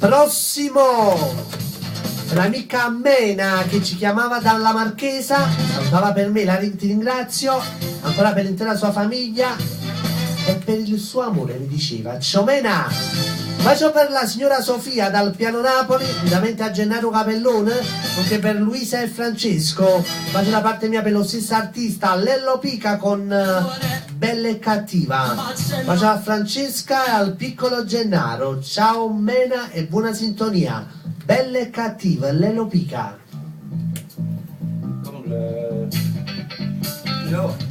Prossimo! L'amica Mena che ci chiamava dalla Marchesa, salutava per me, ti ringrazio, ancora per l'intera sua famiglia e per il suo amore mi diceva. Ciao Mena! Bacio per la signora Sofia dal Piano Napoli, ovviamente a Gennaro Capellone, nonché per Luisa e Francesco. Bacio da parte mia per lo stesso artista Lello Pica con Bella e Cattiva. Bacio a Francesca e al piccolo Gennaro. Ciao Mena e buona sintonia. Bella e Cattiva, Lello Pica. Yo.